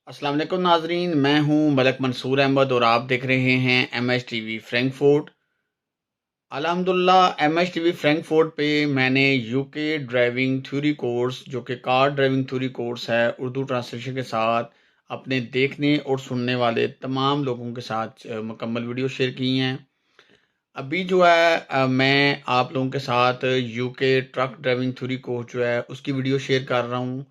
अस्सलाम वालेकुम नाजरीन, मैं हूं मलक मंसूर अहमद और आप देख रहे हैं MH TV फ्रैंकफर्ट। अल्हम्दुलिल्लाह MH TV फ्रैंकफर्ट पे मैंने यूके ड्राइविंग थ्योरी कोर्स जो कि कार ड्राइविंग थ्योरी कोर्स है उर्दू ट्रांसलेशन के साथ अपने देखने और सुनने वाले तमाम लोगों के साथ मुकम्मल वीडियो शेयर की हैं। अभी जो है मैं आप लोगों के साथ UK truck driving theory course जो है उसकी वीडियो शेयर कर रहा हूँ।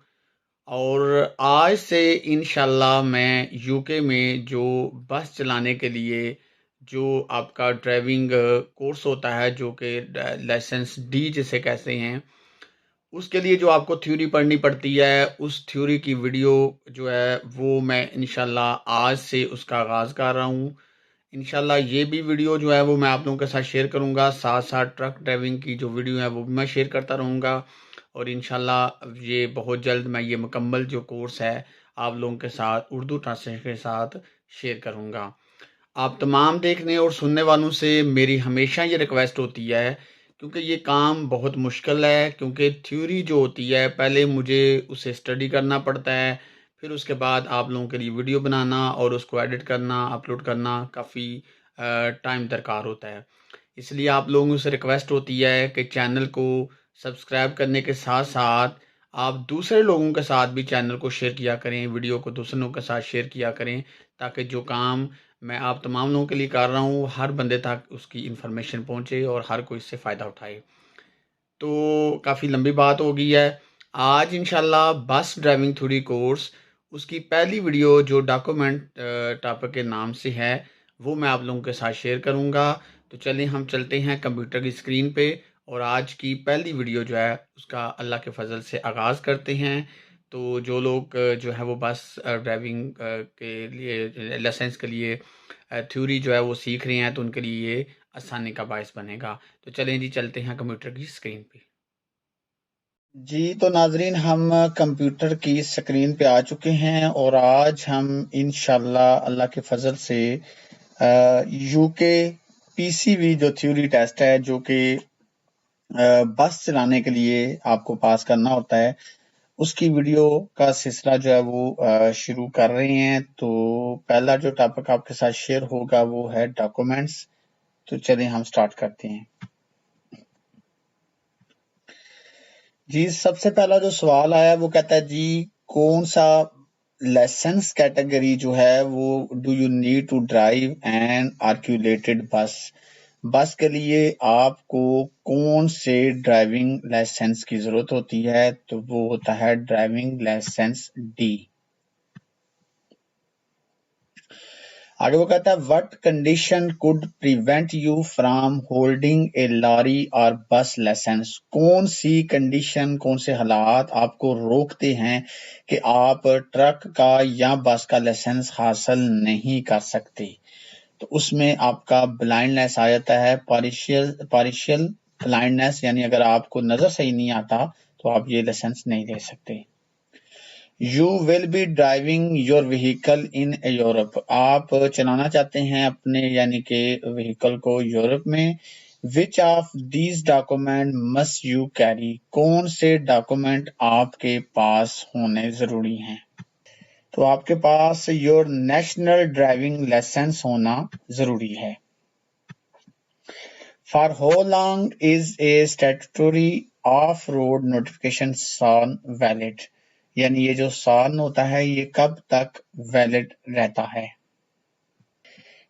और आज से इंशाल्लाह मैं यूके में जो बस चलाने के लिए जो आपका ड्राइविंग कोर्स होता है जो कि लाइसेंस डी जिसे कहते हैं, उसके लिए जो आपको थ्योरी पढ़नी पड़ती है उस थ्योरी की वीडियो जो है वो मैं इंशाल्लाह आज से उसका आगाज़ कर रहा हूँ। इंशाल्लाह ये भी वीडियो जो है वो मैं आप लोगों के साथ शेयर करूंगा, साथ साथ ट्रक ड्राइविंग की जो वीडियो है वो भी मैं शेयर करता रहूँगा। और इंशाल्लाह ये बहुत जल्द मैं ये मुकम्मल जो कोर्स है आप लोगों के साथ उर्दू ट्रांसलेशन के साथ शेयर करूँगा। आप तमाम देखने और सुनने वालों से मेरी हमेशा ये रिक्वेस्ट होती है, क्योंकि ये काम बहुत मुश्किल है, क्योंकि थ्योरी जो होती है पहले मुझे उसे स्टडी करना पड़ता है, फिर उसके बाद आप लोगों के लिए वीडियो बनाना और उसको एडिट करना अपलोड करना काफ़ी टाइम दरकार होता है। इसलिए आप लोगों से रिक्वेस्ट होती है कि चैनल को सब्सक्राइब करने के साथ साथ आप दूसरे लोगों के साथ भी चैनल को शेयर किया करें, वीडियो को दूसरे लोगों के साथ शेयर किया करें, ताकि जो काम मैं आप तमाम लोगों के लिए कर रहा हूँ हर बंदे तक उसकी इन्फॉर्मेशन पहुँचे और हर कोई इससे फ़ायदा उठाए। तो काफ़ी लंबी बात हो गई है। आज इंशाल्लाह बस ड्राइविंग थ्योरी कोर्स उसकी पहली वीडियो जो डॉक्यूमेंट टॉपिक के नाम से है वो मैं आप लोगों के साथ शेयर करूंगा। तो चलिए हम चलते हैं कंप्यूटर की स्क्रीन पे और आज की पहली वीडियो जो है उसका अल्लाह के फजल से आगाज़ करते हैं। तो जो लोग जो है वो बस ड्राइविंग के लिए लाइसेंस के लिए थ्योरी जो है वो सीख रहे हैं तो उनके लिए ये आसानी का बायस बनेगा। तो चलें जी, चलते हैं कंप्यूटर की स्क्रीन पे। जी तो नाजरीन, हम कंप्यूटर की स्क्रीन पे आ चुके हैं और आज हम इंशाल्लाह अल्लाह के फजल से यूके पीसीवी जो थ्योरी टेस्ट है जो कि बस चलाने के लिए आपको पास करना होता है, उसकी वीडियो का सिलसिला जो है वो शुरू कर रहे हैं। तो पहला जो टॉपिक आपके साथ शेयर होगा वो है डॉक्यूमेंट्स। तो चलिए हम स्टार्ट करते हैं। जी, सबसे पहला जो सवाल आया वो कहता है जी कौन सा लाइसेंस कैटेगरी जो है वो do you need to drive an articulated bus. Bus के लिए आपको कौन से ड्राइविंग लाइसेंस की जरूरत होती है, तो वो होता है ड्राइविंग लाइसेंस डी। आगे वो कहता है what condition could prevent you from holding a lorry और बस लाइसेंस। कौन सी कंडीशन, कौन से हालात आपको रोकते हैं कि आप ट्रक का या बस का लाइसेंस हासिल नहीं कर सकते। तो उसमें आपका ब्लाइंडनेस आ जाता है, पार्शियल ब्लाइंडनेस, यानी अगर आपको नजर सही नहीं आता तो आप ये लाइसेंस नहीं ले सकते। You will be driving your vehicle in Europe. आप चलाना चाहते हैं अपने यानी कि व्हीकल को यूरोप में। Which of these document must you carry. कौन से डॉक्यूमेंट आपके पास होने जरूरी हैं। तो आपके पास योर नेशनल ड्राइविंग लाइसेंस होना जरूरी है। For how long is a statutory of road notification sign valid. यानी ये जो साइन होता है ये कब तक वैलिड रहता है।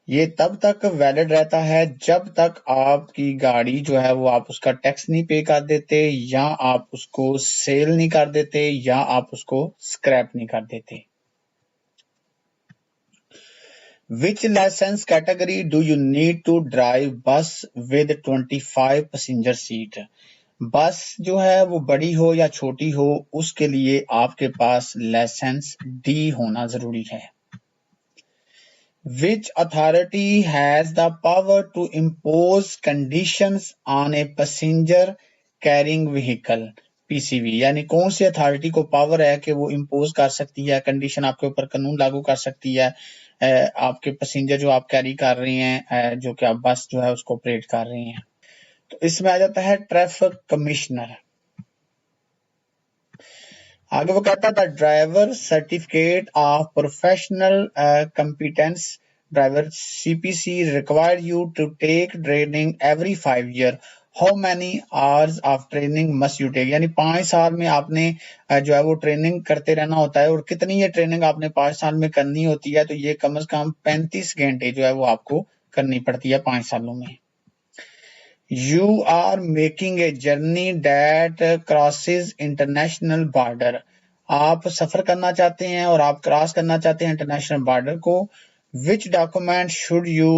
ये तब तक वैलिड रहता है जब तक आपकी गाड़ी जो है वो आप उसका टैक्स नहीं पे कर देते, या आप उसको सेल नहीं कर देते, या आप उसको स्क्रैप नहीं कर देते। Which license category do you need to drive bus with 25 passenger seat? बस जो है वो बड़ी हो या छोटी हो उसके लिए आपके पास लाइसेंस डी होना जरूरी है। Which authority has the power to impose conditions on a passenger carrying vehicle? PCV, यानी कौन सी अथॉरिटी को पावर है कि वो इम्पोज कर सकती है कंडीशन, आपके ऊपर कानून लागू कर सकती है आपके पैसेंजर जो आप कैरी कर रहे हैं, जो कि आप बस जो है उसको ऑपरेट कर रहे हैं। तो इसमें आ जाता है ट्रैफिक कमिश्नर। आगे वो कहता था driver certificate of professional competence driver CPC require you to take training every 5 year, how many hours of training must you take, यानी 5 साल में आपने जो है वो ट्रेनिंग करते रहना होता है, और कितनी ये ट्रेनिंग आपने 5 साल में करनी होती है, तो ये कम से कम 35 घंटे जो है वो आपको करनी पड़ती है 5 सालों में। You are making a journey that crosses international border. आप सफर करना चाहते हैं और आप क्रॉस करना चाहते हैं इंटरनेशनल बॉर्डर को। Which document should you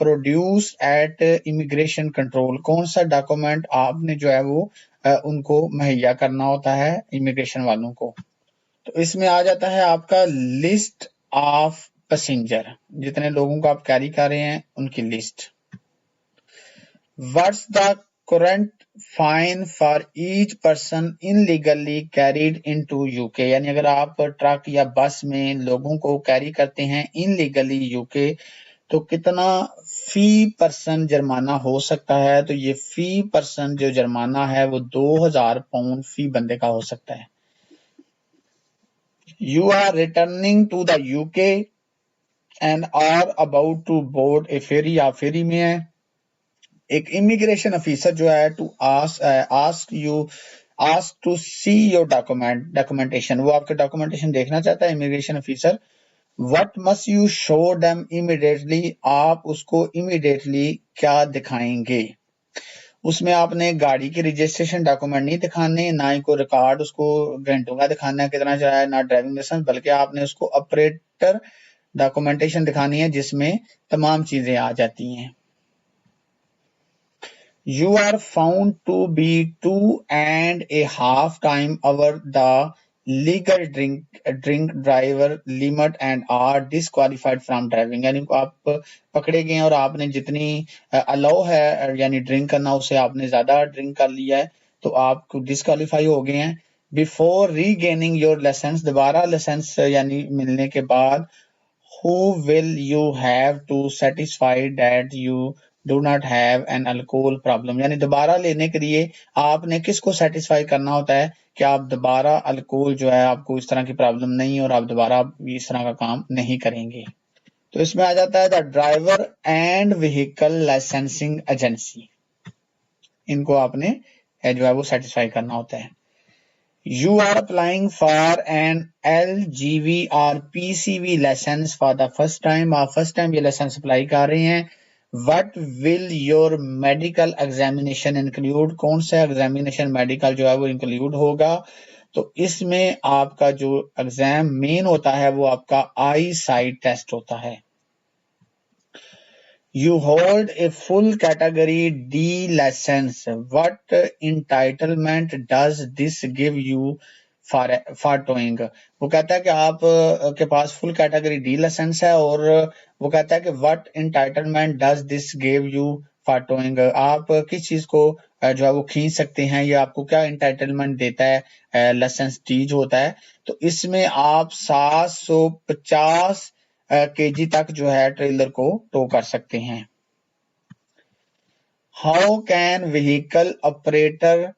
produce at immigration control? कौन सा डॉक्यूमेंट आपने जो है वो उनको मुहैया करना होता है इमिग्रेशन वालों को। तो इसमें आ जाता है आपका लिस्ट ऑफ पैसेंजर, जितने लोगों को आप कैरी कर रहे हैं उनकी list. What's the current fine for each person illegally carried into UK? यानी अगर आप ट्रक या बस में लोगों को कैरी करते हैं इनलीगली यूके, तो कितना फी पर्सन जुर्माना हो सकता है। तो ये फी पर्सन जो जुर्माना है वो 2000 पाउंड फी बंदे का हो सकता है। You are returning to the UK and are about to board a ferry, आप फेरी में है। एक इमिग्रेशन ऑफिसर जो है to ask to see your documentation, वो आपके डॉक्यूमेंटेशन देखना चाहता है immigration officer. What must you show them immediately, आप उसको इमीडिएटली क्या दिखाएंगे। उसमें आपने गाड़ी के रजिस्ट्रेशन डॉक्यूमेंट नहीं दिखाने, ना ही कोई रिकॉर्ड उसको घंटों का दिखाना है कितना चला है, ना ड्राइविंग लाइसेंस, बल्कि आपने उसको ऑपरेटर डॉक्यूमेंटेशन दिखानी है जिसमें तमाम चीजें आ जाती हैं। You are found to be 2.5 times over the legal drink driver limit and are disqualified from driving, यानी आप पकड़े गए और आपने जितनी अलाउ है यानी ड्रिंक करना उससे आपने ज्यादा ड्रिंक कर लिया है, तो आप डिस्क्वालीफाई हो गए हैं। बिफोर रीगेनिंग योर लाइसेंस, दोबारा लाइसेंस यानी मिलने के बाद, who will you have to satisfy that you do not have an alcohol problem, यानी दोबारा लेने के लिए आपने किसको सेटिस्फाई करना होता है कि आप दोबारा अल्कोहल जो है आपको इस तरह की प्रॉब्लम नहीं है और आप दोबारा इस तरह का काम नहीं करेंगे। तो इसमें आ जाता है the driver and vehicle licensing agency, इनको आपने जो है वो सेटिस्फाई करना होता है। You are applying for an LGV or PCV license for the first time, आप फर्स्ट टाइम ये लाइसेंस अप्लाई कर रहे हैं। What will your medical examination include, कौन सा एग्जामिनेशन मेडिकल जो है वो इंक्लूड होगा। तो इसमें आपका जो एग्जाम मेन होता है वो आपका आई साइट टेस्ट होता है। You hold a full category D license. What entitlement does this give you for towing? वो कहता है कि आप के पास फुल कैटेगरी डी लाइसेंस है और वो कहता है कि what entitlement does this give you for towing? आप किस चीज को जो है वो खींच सकते हैं, या आपको क्या इंटाइटलमेंट देता है लाइसेंस डी जो होता है। तो इसमें आप 750 केजी तक जो है ट्रेलर को टो कर सकते हैं। How can vehicle operator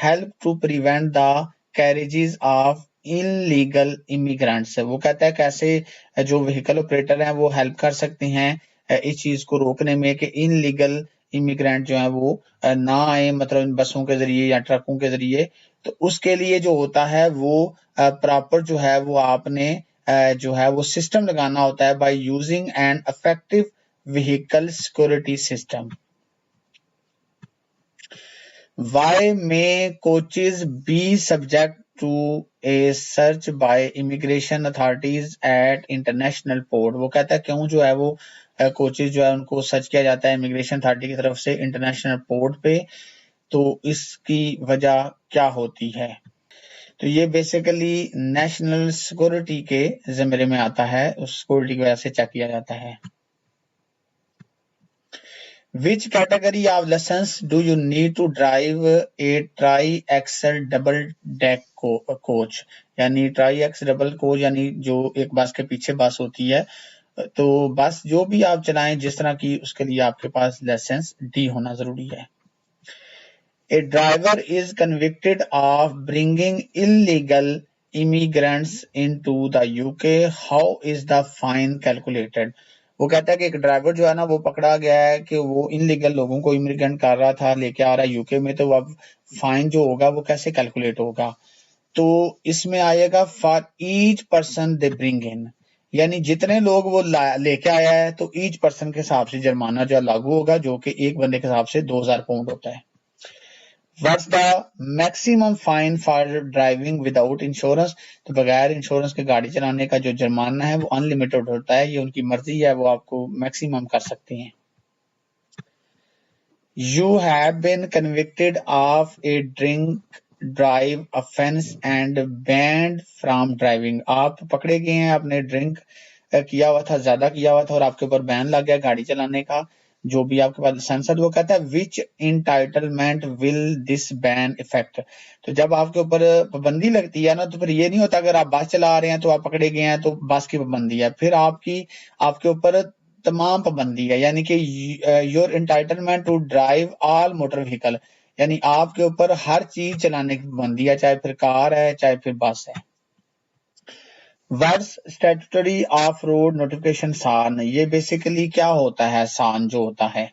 help to prevent the carriages of illegal immigrants, वो कहता है कैसे जो व्हीकल ऑपरेटर हैं वो हेल्प कर सकते हैं इस चीज को रोकने में कि इनलीगल इमिग्रेंट जो है वो ना आए, मतलब बसों के जरिए या ट्रकों के जरिए। तो उसके लिए जो होता है वो प्रॉपर जो है वो आपने जो है वो सिस्टम लगाना होता है by using an effective vehicle security system. Why may coaches be subject to a search by immigration authorities at international port? वो कहता है क्यों जो है वो कोचेज जो है उनको सर्च किया जाता है इमिग्रेशन अथॉरिटी की तरफ से इंटरनेशनल पोर्ट पे, तो इसकी वजह क्या होती है। तो ये बेसिकली नेशनल सिक्योरिटी के जिम्मे में आता है, उस सिक्योरिटी की वजह से चेक किया जाता है। Which category of license do you need to drive a tri-axle double deck coach? यानी tri-axle double coach यानी जो एक बस के पीछे बस होती है, तो बस जो भी आप चलाएं जिस तरह की, उसके लिए आपके पास लाइसेंस डी होना जरूरी है। A driver is convicted of bringing illegal immigrants into the UK. How is the fine calculated? वो कहता है कि एक ड्राइवर जो है ना वो पकड़ा गया है कि वो इनलीगल लोगों को इमिग्रेंट कर रहा था, लेके आ रहा है यूके में, तो अब फाइन जो होगा वो कैसे कैलकुलेट होगा? तो इसमें आएगा for each person they bring in, यानी जितने लोग वो लेके आया है तो ईच पर्सन के हिसाब से जुर्माना जो लागू होगा, जो कि एक बंदे के हिसाब से 2000 पाउंड होता है। What's the maximum fine for driving without insurance? तो बगैर इंश्योरेंस के गाड़ी चलाने का जो जुर्माना है वो अनलिमिटेड होता है, ये उनकी मर्जी है, वो आपको मैक्सिमम कर सकते हैं। You have been convicted of a drink drive offense and banned from driving. आप पकड़े गए हैं, आपने ड्रिंक किया हुआ था, ज्यादा किया हुआ था और आपके ऊपर बैन लग गया गाड़ी चलाने का, जो भी आपके पास लाइसेंस है। वो कहता है which entitlement will this ban effect? तो जब आपके ऊपर पाबंदी लगती है ना, तो फिर ये नहीं होता अगर आप बस चला रहे हैं तो आप पकड़े गए हैं तो बस की पाबंदी है, फिर आपके ऊपर तमाम पाबंदी है, यानी कि your entitlement to drive all motor vehicle, यानी आपके ऊपर हर चीज चलाने की पाबंदी है, चाहे फिर कार है चाहे फिर बस है। Words statutory of road notification सान, ये बेसिकली क्या होता है? सान जो होता है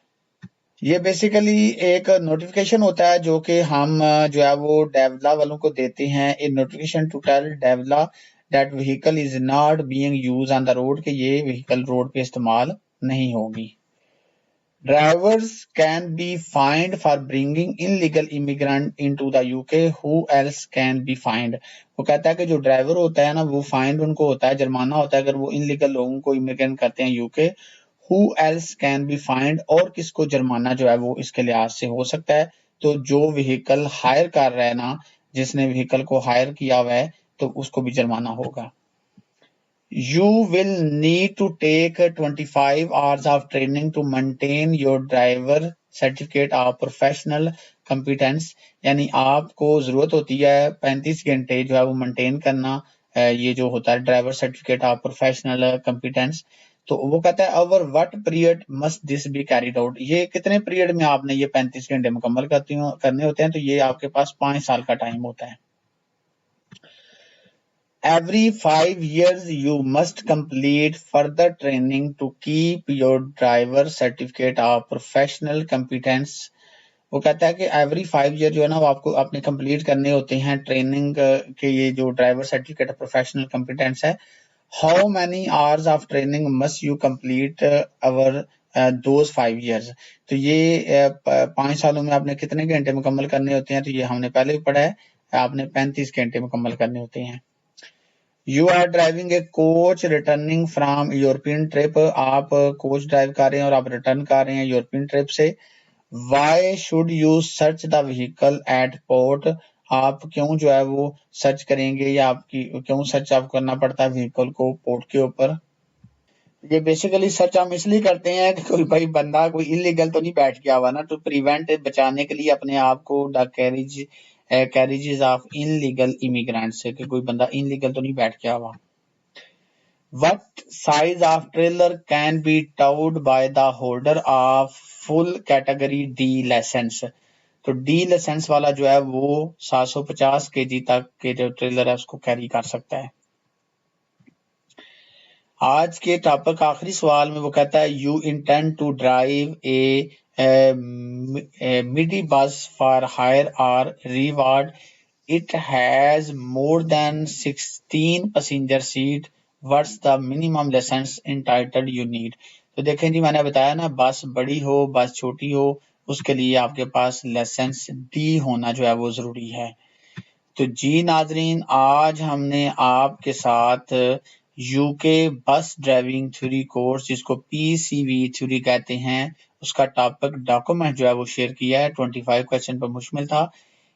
ये बेसिकली एक नोटिफिकेशन होता है जो कि हम जो है वो डेवला वालों को देते हैं। A notification to tell DVLA that vehicle is not being used on the road, कि ये व्हीकल रोड पे इस्तेमाल नहीं होगी। Drivers can be fined for bringing illegal immigrant into the UK, who else can be fined? वो कहता है कि जो ड्राइवर होता है ना वो फाइंड उनको होता है, जुर्माना होता है अगर वो इनलीगल लोगों को इमिग्रेंट करते हैं UK. Who else can be find, और किसको जुर्माना जो है वो इसके लिहाज से हो सकता है? तो जो व्हीकल हायर कर रहा है ना, जिसने व्हीकल को हायर किया हुआ है, तो उसको भी जुर्माना होगा। You will need to take 25 hours of training to maintain your driver certificate of professional competence, यानी आपको जरूरत होती है 35 घंटे जो है वो मेंटेन करना, ये जो होता है driver certificate of professional competence. तो वो कहता है over what period must this be carried out, ये कितने पीरियड में आपने ये 35 घंटे मुकम्मल करने होते हैं? तो ये आपके पास 5 साल का टाइम होता है। Every 5 years you must complete further training to keep your driver certificate of professional competence. वो कहता है कि एवरी 5 ईयर जो है ना वो आपको अपने कंप्लीट करने होते हैं ट्रेनिंग के, ये जो ड्राइवर सर्टिफिकेट प्रोफेशनल कॉम्पिटेंस है। How many hours of training must you complete our those 5 years? तो ये 5 सालों में आपने कितने घंटे मुकम्मल करने होते हैं? तो ये हमने पहले भी पढ़ा है, आपने 35 घंटे मुकम्मल करने होते हैं। You are driving a coach returning from European trip, आप कोच ड्राइव कर रहे हैं और आप रिटर्न कर रहे हैं यूरोपियन ट्रिप से। Why should you search the vehicle at port? आप क्यों जो है वो सर्च करेंगे, या आपकी क्यों सर्च आप करना पड़ता है व्हीकल को पोर्ट के ऊपर? ये बेसिकली सर्च हम इसलिए करते हैं कि कोई भाई बंदा कोई इलीगल तो नहीं बैठ गया हुआ ना, तो प्रिवेंट बचाने के लिए अपने आप को the carriages of illegal immigrant से, कि कोई बंदा इनलीगल तो नहीं बैठ गया हुआ। What size of trailer can be towed by the holder of full category D license? तो डी लाइसेंस वाला जो है वो 750 केजी तक के जो ट्रेलर है उसको कैरी कर सकता है। आज के टॉपिक का आखिरी सवाल में वो कहता है you intend to drive a midi bus for hire और reward, it has more than 16 passenger seat, what's the minimum licence entitled you need? तो देखें जी, मैंने बताया ना, बस बड़ी हो बस छोटी हो, उसके लिए आपके पास लाइसेंस डी होना जो है वो जरूरी है। तो जी नाजरीन, आज हमने आपके साथ यूके बस ड्राइविंग थ्योरी कोर्स, जिसको पीसीवी थ्योरी कहते हैं, उसका टॉपिक डॉक्यूमेंट जो है वो शेयर किया है। 25 क्वेश्चन पर मुश्तमिल था।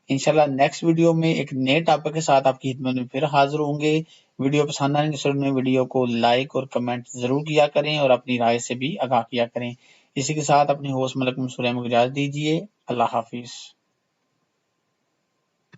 इंशाल्लाह नेक्स्ट वीडियो में एक नए टॉपिक के साथ आपकी खिदमत में फिर हाजिर होंगे। वीडियो पसंद आने के वीडियो को लाइक और कमेंट जरूर किया करें और अपनी राय से भी आगाह किया करें। इसी के साथ अपनी होस्ट मलक मंसूर अहमद को इजाजत दीजिए। अल्लाह हाफिज।